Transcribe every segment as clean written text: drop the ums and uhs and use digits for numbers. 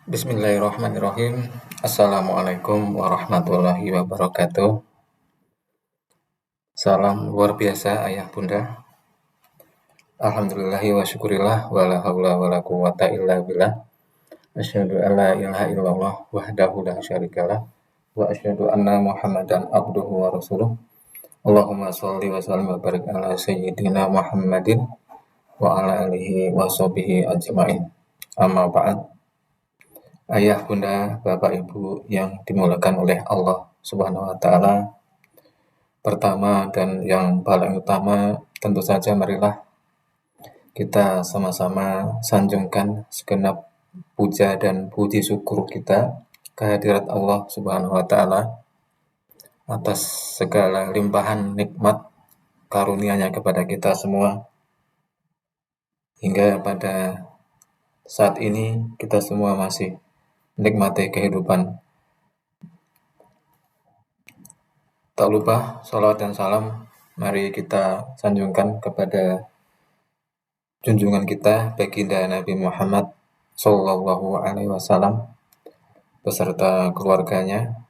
Bismillahirrahmanirrahim. Assalamualaikum warahmatullahi wabarakatuh. Salam luar biasa ayah bunda. Alhamdulillahi wa syukurillah wa la hawla wa la quwata illa billah. Asyhadu an la ilaha illallah wahdahu la syarikalah wa asyhadu anna Muhammadan abduhu wa rasuluh. Allahumma shalli wa sallim wa barik ala sayyidina Muhammadin wa ala alihi wa sahbihi ajmain. Amma ba'd. Ayah, bunda, bapak, ibu yang dimuliakan oleh Allah Subhanahu wa Ta'ala, pertama dan yang paling utama, tentu saja marilah kita sama-sama sanjungkan segenap puja dan puji syukur kita kehadirat Allah Subhanahu wa Ta'ala atas segala limpahan nikmat karunia-Nya kepada kita semua, hingga pada saat ini kita semua masih menikmati kehidupan. Tak lupa salawat dan salam mari kita sanjungkan kepada junjungan kita baginda Nabi Muhammad Sallallahu Alaihi Wasallam beserta keluarganya,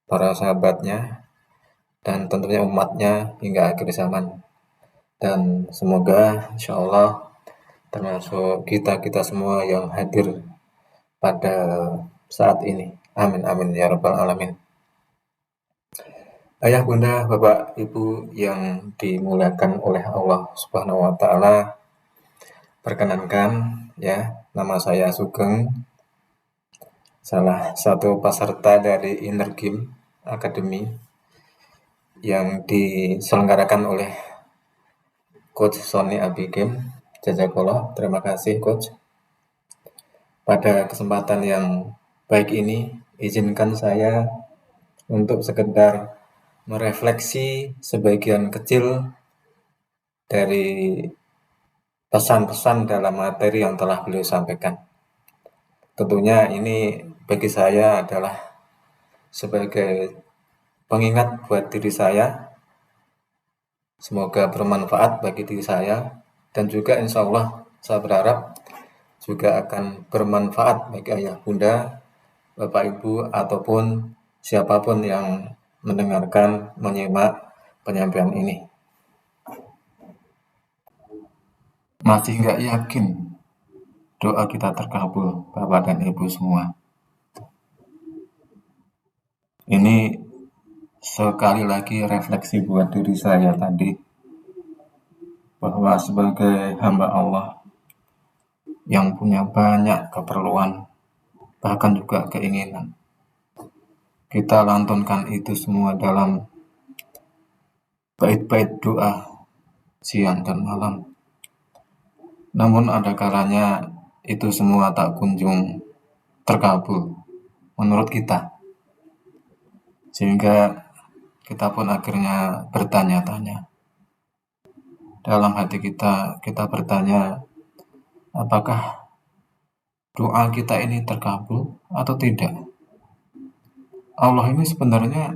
para sahabatnya, dan tentunya umatnya hingga akhir zaman. Dan semoga insya Allah termasuk kita semua yang hadir pada saat ini. Amin amin ya rabbal alamin. Ayah, bunda, bapak, ibu yang dimuliakan oleh Allah Subhanahu wa Ta'ala, perkenankan ya, nama saya Sugeng, salah satu peserta dari Inner Game Academy yang diselenggarakan oleh Coach Sony Abigim. Jazakallah, terima kasih Coach. Pada kesempatan yang baik ini, izinkan saya untuk sekedar merefleksi sebagian kecil dari pesan-pesan dalam materi yang telah beliau sampaikan. Tentunya ini bagi saya adalah sebagai pengingat buat diri saya. Semoga bermanfaat bagi diri saya, dan juga insya Allah saya berharap juga akan bermanfaat bagi ayah bunda, bapak ibu, ataupun siapapun yang mendengarkan, menyimak penyampaian ini. Masih nggak yakin doa kita terkabul, bapak dan ibu semua? Ini sekali lagi refleksi buat diri saya tadi, bahwa sebagai hamba Allah yang punya banyak keperluan, bahkan juga keinginan, kita lantunkan itu semua dalam bait-bait doa siang dan malam. Namun ada kalanya itu semua tak kunjung terkabul menurut kita, sehingga kita pun akhirnya bertanya-tanya. Dalam hati kita bertanya, apakah doa kita ini terkabul atau tidak? Allah ini sebenarnya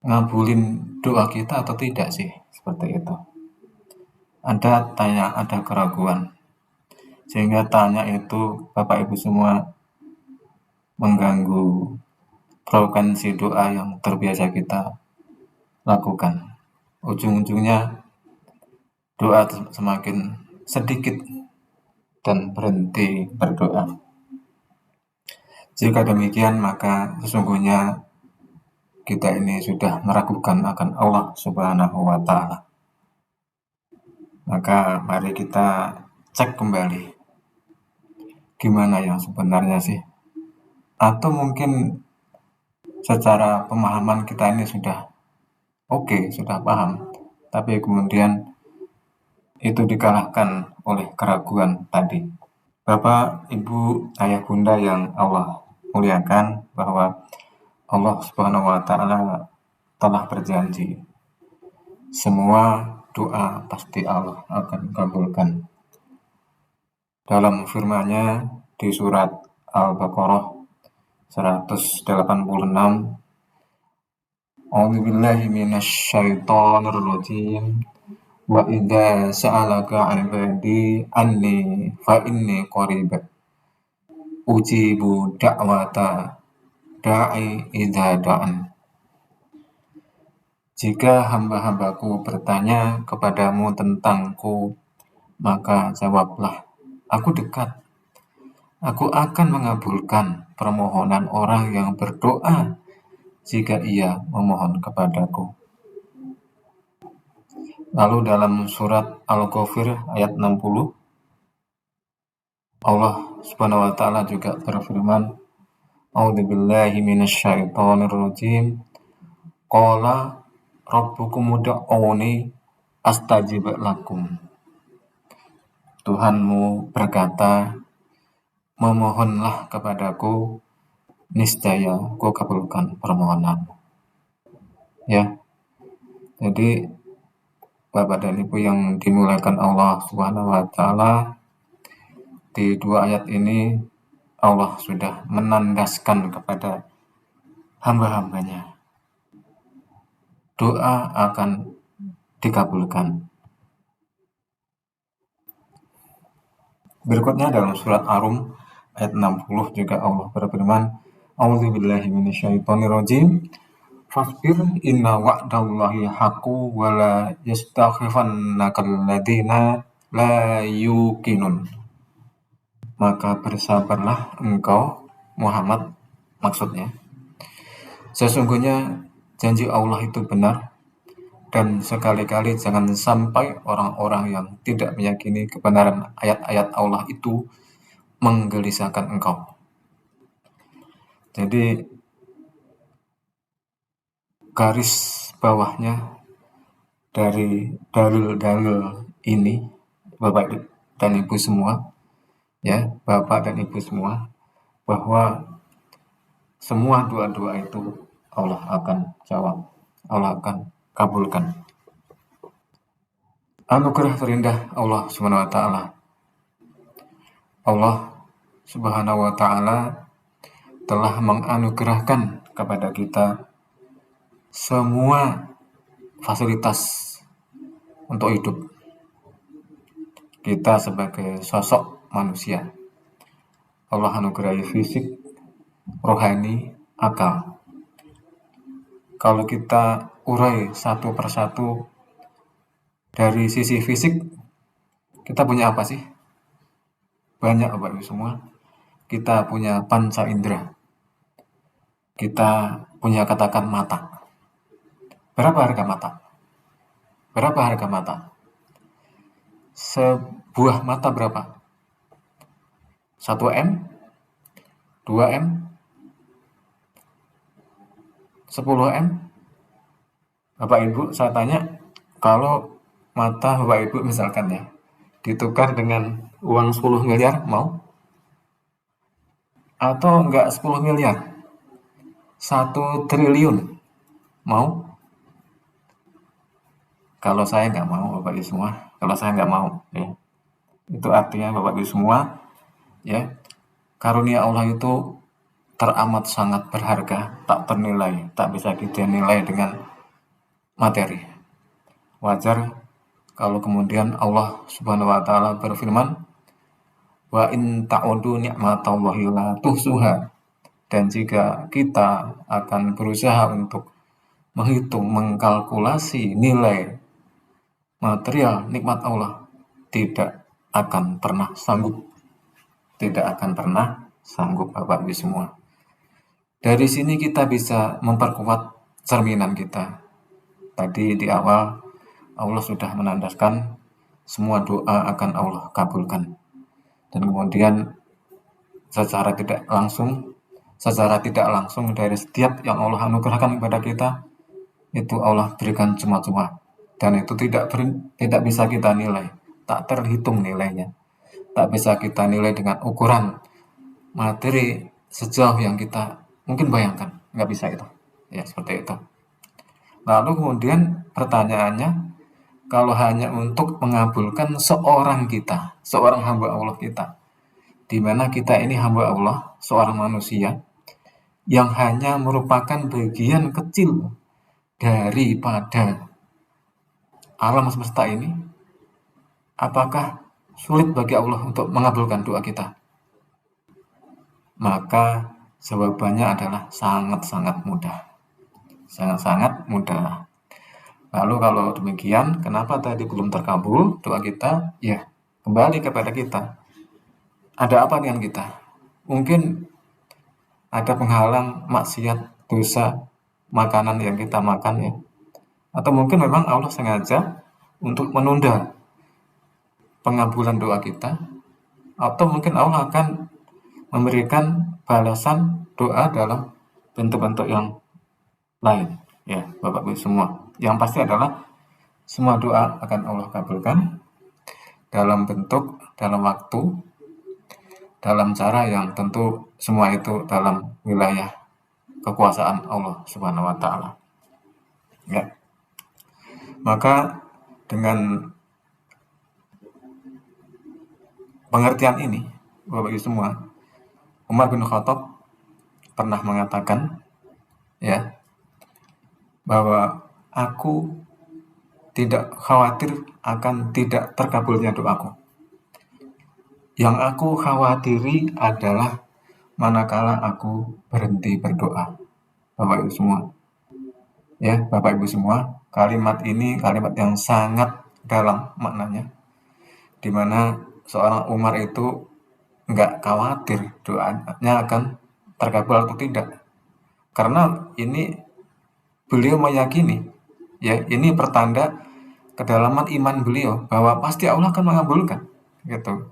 ngabulin doa kita atau tidak sih? Seperti itu. Ada keraguan, sehingga tanya itu Bapak Ibu semua mengganggu frekuensi doa yang terbiasa kita lakukan. Ujung-ujungnya doa semakin sedikit dan berhenti berdoa. Jika demikian, maka sesungguhnya kita ini sudah meragukan akan Allah Subhanahu wa Ta'ala. Maka mari kita cek kembali gimana yang sebenarnya sih. Atau mungkin secara pemahaman kita ini sudah oke, sudah paham, tapi kemudian itu dikalahkan oleh keraguan tadi. Bapak, Ibu, Ayah, Bunda yang Allah muliakan, bahwa Allah Subhanahu wa Ta'ala telah berjanji semua doa pasti Allah akan kabulkan. Dalam firman-Nya di surat Al-Baqarah 186, A'udzubillahi minasyaitonir rajim. Wa idza sa'alaka 'ibadi anni fa inni qarib ujibu da'wata da'i idza da'an. Jika hamba-hambaku bertanya kepadamu tentangku, maka jawablah, aku dekat. Aku akan mengabulkan permohonan orang yang berdoa jika ia memohon kepadaku. Lalu dalam surat Al-Ghafir ayat 60, Allah Subhanahu wa taala juga berfirman, A'udzubillahi minasyaitonirrajim. Qala rabbukum ud'uni astajib lakum. Tuhanmu berkata, memohonlah kepadaku, niscaya ku kabulkan permohonanmu. Ya. Jadi Bapak dan Ibu yang dimuliakan Allah Subhanahu wa taala, di dua ayat ini Allah sudah menandaskan kepada hamba-hambanya. Doa akan dikabulkan. Berikutnya dalam surat Ar-Rum ayat 60 juga Allah berfirman, A'udzubillahi minasyaitonirrajim. Fasbir inna wa'dallahi haqqu wa la yastakhifannakal ladzina la yuqinun. Maka bersabarlah engkau Muhammad, maksudnya. Sesungguhnya janji Allah itu benar, dan sekali-kali jangan sampai orang-orang yang tidak meyakini kebenaran ayat-ayat Allah itu menggelisahkan engkau. Jadi garis bawahnya dari dalil-dalil ini, Bapak dan Ibu semua, ya, Bapak dan Ibu semua, bahwa semua doa-doa itu Allah akan jawab, Allah akan kabulkan. Anugerah terindah Allah Subhanahu wa taala. Allah Subhanahu wa taala telah menganugerahkan kepada kita semua fasilitas untuk hidup. Kita sebagai sosok manusia, Allah anugerahi fisik, rohani, akal. Kalau kita urai satu persatu, dari sisi fisik, kita punya apa sih? Banyak Bapak Ibu semua. Kita punya panca indera. Kita punya katakan mata. Berapa harga mata? Berapa harga mata? Sebuah mata berapa? 1M? 2M? 10M? Bapak Ibu, saya tanya, kalau mata Bapak Ibu misalkan ya, ditukar dengan uang 10 miliar, mau? Atau enggak 10 miliar? 1 triliun, mau? Kalau saya enggak mau Bapak Ibu semua, kalau saya enggak mau, ya. Itu artinya Bapak Ibu semua, ya, karunia Allah itu teramat sangat berharga, tak ternilai, tak bisa dinilai dengan materi. Wajar kalau kemudian Allah Subhanahu wa taala berfirman, wa in ta'udu ni'matallahi la tuhsuha. Dan jika kita akan berusaha untuk menghitung, mengkalkulasi nilai material nikmat Allah, tidak akan pernah sanggup. Tidak akan pernah sanggup Bapak Ibu semua. Dari sini kita bisa memperkuat cerminan kita. Tadi di awal Allah sudah menandaskan semua doa akan Allah kabulkan. Dan kemudian secara tidak langsung dari setiap yang Allah anugerahkan kepada kita, itu Allah berikan cuma-cuma. Dan itu tidak bisa kita nilai, tak terhitung nilainya. Tak bisa kita nilai dengan ukuran materi sejauh yang kita mungkin bayangkan. Nggak bisa itu. Ya, seperti itu. Lalu kemudian pertanyaannya, kalau hanya untuk mengabulkan seorang hamba Allah kita, di mana kita ini hamba Allah, seorang manusia, yang hanya merupakan bagian kecil daripada alam semesta ini, apakah sulit bagi Allah untuk mengabulkan doa kita? maka jawabannya adalah sangat-sangat mudah. Sangat-sangat mudah. Lalu kalau demikian, kenapa tadi belum terkabul doa kita? Ya, kembali kepada kita. Ada apa dengan kita? Mungkin ada penghalang maksiat, dosa, makanan yang kita makan ya. Atau mungkin memang Allah sengaja untuk menunda pengabulan doa kita. Atau mungkin Allah akan memberikan balasan doa dalam bentuk-bentuk yang lain. Ya, Bapak Ibu semua. Yang pasti adalah semua doa akan Allah kabulkan dalam bentuk, dalam waktu, dalam cara yang tentu semua itu dalam wilayah kekuasaan Allah Subhanahu wa taala. Ya. Maka dengan pengertian ini, Bapak Ibu semua, Umar bin Khattab pernah mengatakan ya bahwa aku tidak khawatir akan tidak terkabulnya doaku. Yang aku khawatiri adalah manakala aku berhenti berdoa. Bapak Ibu semua. Ya, Bapak Ibu semua, kalimat ini kalimat yang sangat dalam maknanya. Di mana seorang Umar itu nggak khawatir doanya akan terkabul atau tidak. Karena ini beliau meyakini, ya ini pertanda kedalaman iman beliau bahwa pasti Allah akan mengabulkan, gitu.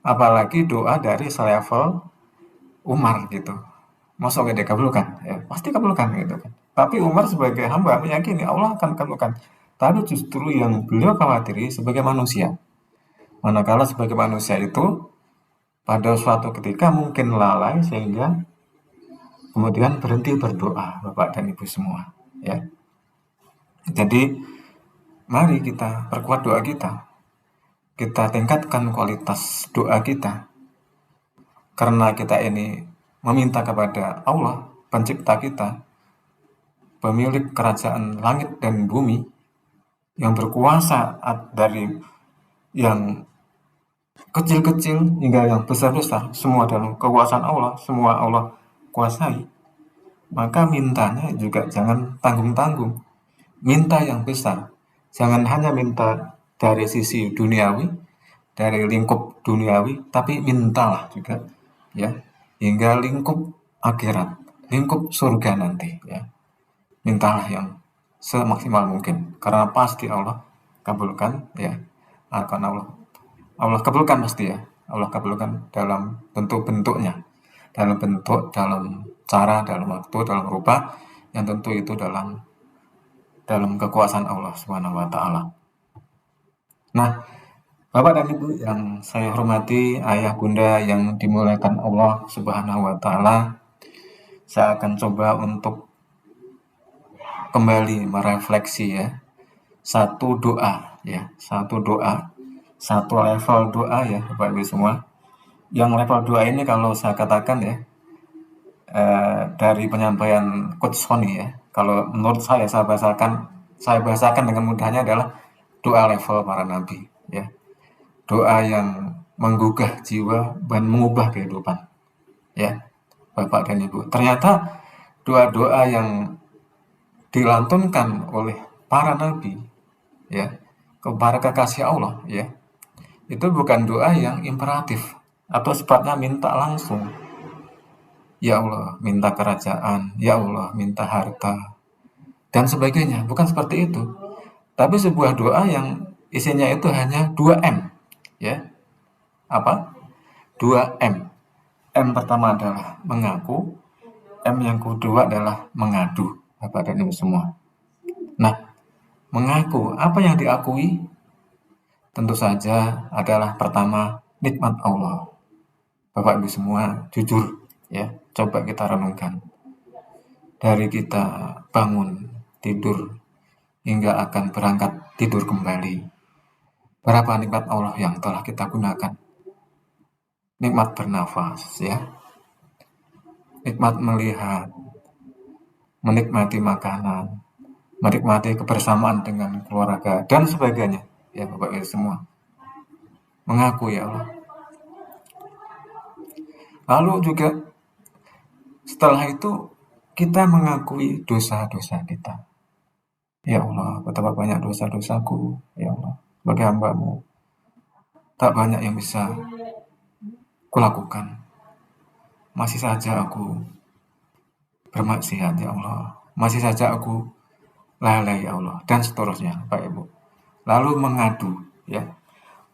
Apalagi doa dari selevel Umar gitu, masa nggak dikabulkan? Ya pasti kabulkan gitu kan. Tapi Umar sebagai hamba meyakini Allah akan kabulkan. Tapi justru yang beliau khawatiri sebagai manusia, manakala sebagai manusia itu pada suatu ketika mungkin lalai sehingga kemudian berhenti berdoa, Bapak dan Ibu semua, ya. Jadi mari kita perkuat doa kita. Kita tingkatkan kualitas doa kita. Karena kita ini meminta kepada Allah, pencipta kita, pemilik kerajaan langit dan bumi, yang berkuasa dari yang kecil-kecil hingga yang besar-besar, semua dalam kekuasaan Allah, semua Allah kuasai. Maka mintanya juga jangan tanggung-tanggung. Minta yang besar. Jangan hanya minta dari sisi duniawi, dari lingkup duniawi, tapi mintalah juga ya hingga lingkup akhirat, lingkup surga nanti ya. Mintalah yang semaksimal mungkin karena pasti Allah kabulkan ya. Akan Allah kabulkan pasti ya. Allah kabulkan dalam bentuk-bentuknya. Dalam bentuk, dalam cara, dalam waktu, dalam rupa yang tentu itu dalam kekuasaan Allah Subhanahu wa taala. Nah, Bapak dan Ibu yang saya hormati, ayah bunda yang dimuliakan Allah Subhanahu wa taala, saya akan coba untuk kembali merefleksi ya. Satu doa, satu level doa ya Bapak Ibu semua. Yang level doa ini kalau saya katakan ya dari penyampaian Coach Sony ya. Kalau menurut saya bahasakan dengan mudahnya adalah doa level para nabi ya. Doa yang menggugah jiwa dan mengubah kehidupan ya Bapak dan Ibu. Ternyata doa-doa yang dilantunkan oleh para nabi ya kepada kekasih Allah ya itu bukan doa yang imperatif atau sifatnya minta langsung. Ya Allah minta kerajaan, ya Allah minta harta dan sebagainya, bukan seperti itu. Tapi sebuah doa yang isinya itu hanya 2M ya. Apa? 2M. M pertama adalah mengaku, M yang kedua adalah mengadu, Bapak dan Ibu semua. Nah, mengaku, apa yang diakui? Tentu saja adalah pertama nikmat Allah. Bapak Ibu semua jujur ya, coba kita renungkan. Dari kita bangun tidur hingga akan berangkat tidur kembali. Berapa nikmat Allah yang telah kita gunakan? Nikmat bernafas ya. Nikmat melihat, menikmati makanan, menikmati kebersamaan dengan keluarga dan sebagainya ya Bapak Ibu semua. Mengaku ya Allah. Lalu juga Setelah itu kita mengakui dosa-dosa kita. Ya Allah, betapa banyak dosa-dosaku. Ya Allah, sebagai hamba-Mu, tak banyak yang bisa kulakukan. Masih saja aku bermaksiat, ya Allah. Masih saja aku lalai, ya Allah. Dan seterusnya, Pak Ibu. Lalu mengadu, ya.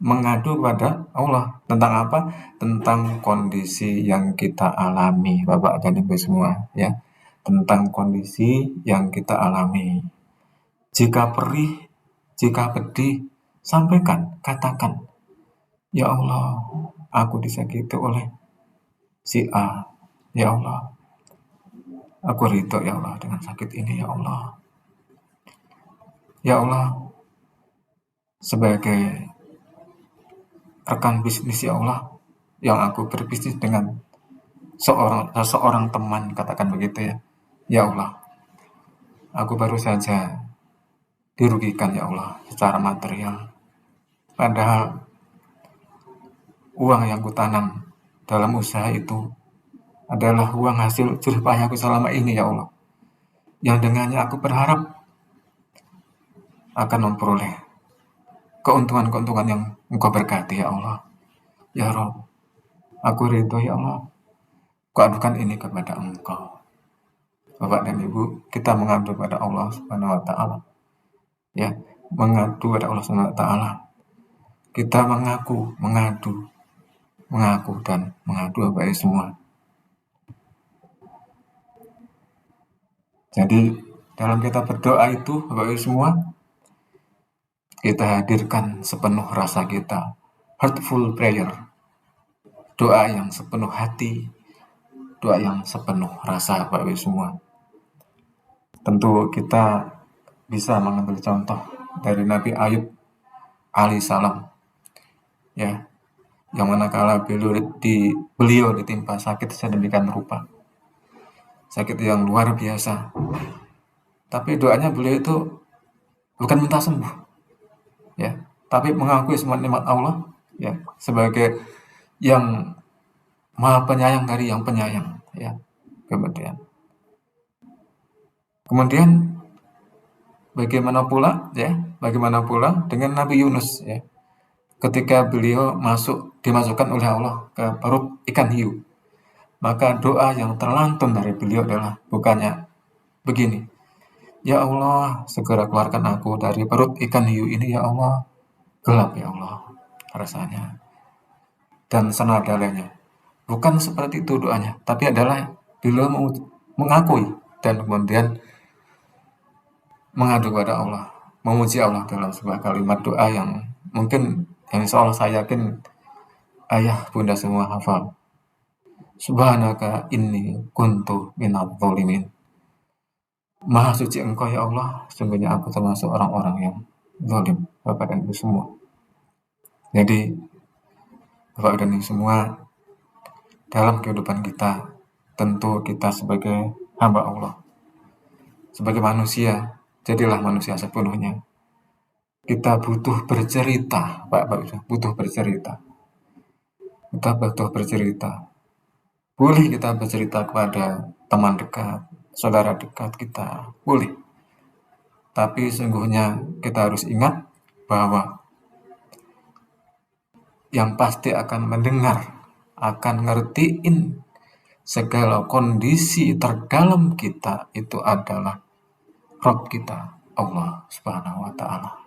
Mengadu kepada Allah. Tentang apa? Tentang kondisi yang kita alami, Bapak dan Ibu semua, ya. Tentang kondisi yang kita alami. Jika perih, jika pedih, sampaikan, katakan, ya Allah, aku disakiti oleh si A. Ya Allah, aku ridho ya Allah dengan sakit ini ya Allah. Ya Allah, sebagai rekan bisnis ya Allah, yang aku berbisnis dengan seorang teman, katakan begitu ya. Ya Allah, aku baru saja dirugikan ya Allah secara material. Padahal uang yang kutanam dalam usaha itu adalah uang hasil jerih payahku selama ini ya Allah. Yang dengannya aku berharap akan memperoleh keuntungan-keuntungan yang Engkau berkati ya Allah. Ya Rob, aku ridho ya Allah. Kuadukan ini kepada Engkau. Bapak dan Ibu, kita mengadu kepada Allah Subhanahu wa taala. Ya, mengadu kepada Allah Subhanahu wa taala. Kita mengadu dan mengadu Bapak Ibu semua. Jadi dalam kita berdoa itu Bapak Ibu semua, kita hadirkan sepenuh rasa kita, heartful prayer, doa yang sepenuh hati, doa yang sepenuh rasa Bapak Ibu semua. Tentu kita bisa mengambil contoh dari Nabi Ayub alaihissalam, ya, yang manakala beliau ditimpa sakit sedemikian rupa, sakit yang luar biasa, tapi doanya beliau itu bukan minta sembuh, ya, tapi mengakui semua nikmat Allah, ya, sebagai yang Maha Penyayang dari yang penyayang, ya. Kemudian bagaimana pula dengan Nabi Yunus, ya, ketika beliau dimasukkan oleh Allah ke perut ikan hiu, maka doa yang terlantun dari beliau adalah bukannya begini, ya Allah, segera keluarkan aku dari perut ikan hiu ini ya Allah, gelap ya Allah rasanya, dan senada lainnya. Bukan seperti itu doanya, tapi adalah beliau mengakui dan kemudian mengadu kepada Allah, memuji Allah dalam sebuah kalimat doa yang mungkin yang insya Allah saya yakin ayah bunda semua hafal. Subhanaka inni kuntu minadh dhalimin. Maha suci Engkau ya Allah, sungguhnya aku termasuk orang-orang yang zalim, Bapak dan Ibu semua. Jadi Bapak dan Ibu semua, dalam kehidupan kita, tentu kita sebagai hamba Allah, sebagai manusia, jadilah manusia sepenuhnya. Kita butuh bercerita, butuh bercerita. Kita butuh bercerita. Boleh kita bercerita kepada teman dekat, saudara dekat kita, boleh. Tapi sungguhnya kita harus ingat bahwa yang pasti akan mendengar, akan ngertiin segala kondisi terdalam kita itu adalah Rabb kita, Allah Subhanahu wa taala.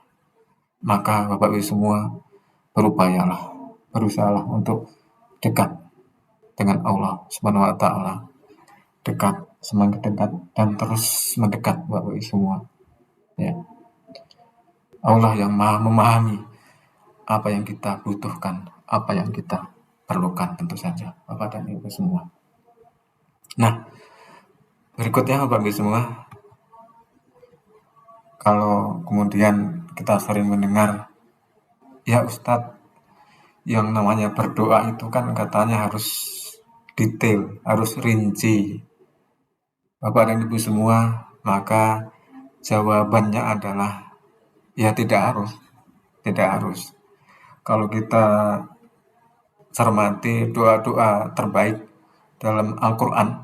Maka Bapak Ibu semua berusahalah untuk dekat dengan Allah Subhanahu wa taala. Dekat, semakin dekat dan terus mendekat Bapak Ibu semua. Ya. Allah yang Maha memahami apa yang kita butuhkan, apa yang kita perlukan tentu saja, Bapak dan Ibu semua. Nah, berikutnya Bapak Ibu semua, kalau kemudian kita sering mendengar, ya Ustadz, yang namanya berdoa itu kan katanya harus detail, harus rinci. Bapak dan Ibu semua, maka jawabannya adalah ya tidak harus. Kalau kita cermati doa-doa terbaik dalam Al-Quran,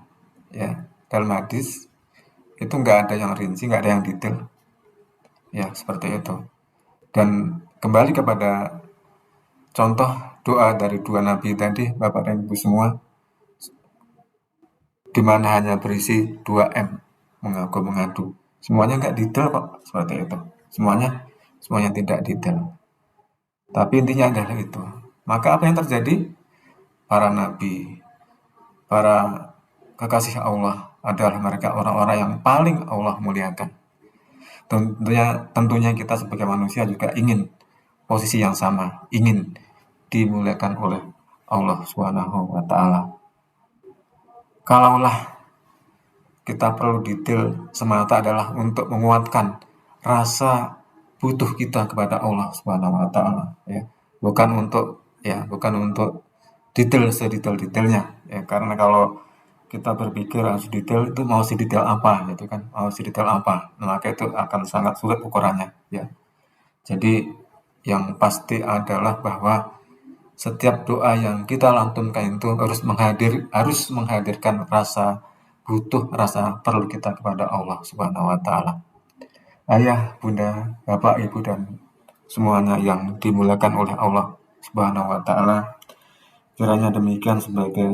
ya dalam hadis itu nggak ada yang rinci, nggak ada yang detail, ya seperti itu. Dan kembali kepada contoh doa dari dua nabi tadi, Bapak dan Ibu semua, di mana hanya berisi 2M, mengaku mengadu. Semuanya nggak detail kok, seperti itu. Semuanya tidak detail. Tapi intinya adalah itu. Maka apa yang terjadi? Para nabi, para kekasih Allah adalah mereka orang-orang yang paling Allah muliakan. Tentunya kita sebagai manusia juga ingin posisi yang sama, ingin dimuliakan oleh Allah Subhanahu wa taala. Kalaulah kita perlu detail semata adalah untuk menguatkan rasa butuh kita kepada Allah Subhanahu wa taala, ya. Bukan untuk detail sedetail-detailnya, ya. Karena kalau kita berpikir harus detail itu mau sedetail apa gitu kan, mau sedetail apa, maka itu akan sangat sulit ukurannya, ya. Jadi yang pasti adalah bahwa setiap doa yang kita lantunkan itu harus menghadirkan rasa butuh, rasa perlu kita kepada Allah Subhanahu wa taala. Ayah, Bunda, Bapak, Ibu dan semuanya yang dimuliakan oleh Allah Subhanahu wa taala. Kiranya demikian sebagai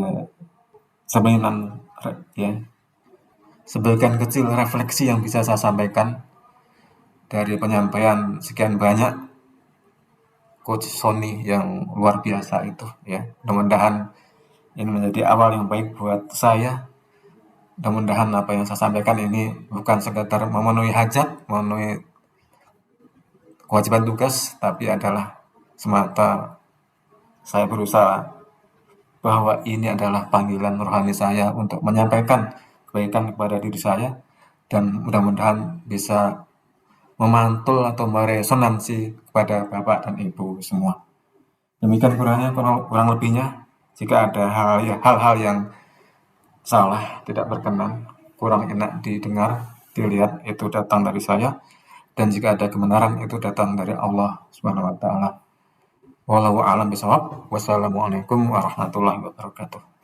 sebagian kecil refleksi yang bisa saya sampaikan dari penyampaian sekian banyak Coach Sony yang luar biasa itu, ya. Mudah-mudahan ini menjadi awal yang baik buat saya. Mudah-mudahan apa yang saya sampaikan ini bukan sekedar memenuhi hajat, memenuhi kewajiban tugas, tapi adalah semata saya berusaha bahwa ini adalah panggilan rohani saya untuk menyampaikan kebaikan kepada diri saya, dan mudah-mudahan bisa memantul atau meresonansi kepada Bapak dan Ibu semua. Demikian kurang lebihnya. Jika ada hal-hal yang salah, tidak berkenan, kurang enak didengar, dilihat, itu datang dari saya. Dan jika ada kebenaran, itu datang dari Allah Subhanahu wa taala. Wallahu a'lam bishawab. Wassalamualaikum warahmatullahi wabarakatuh.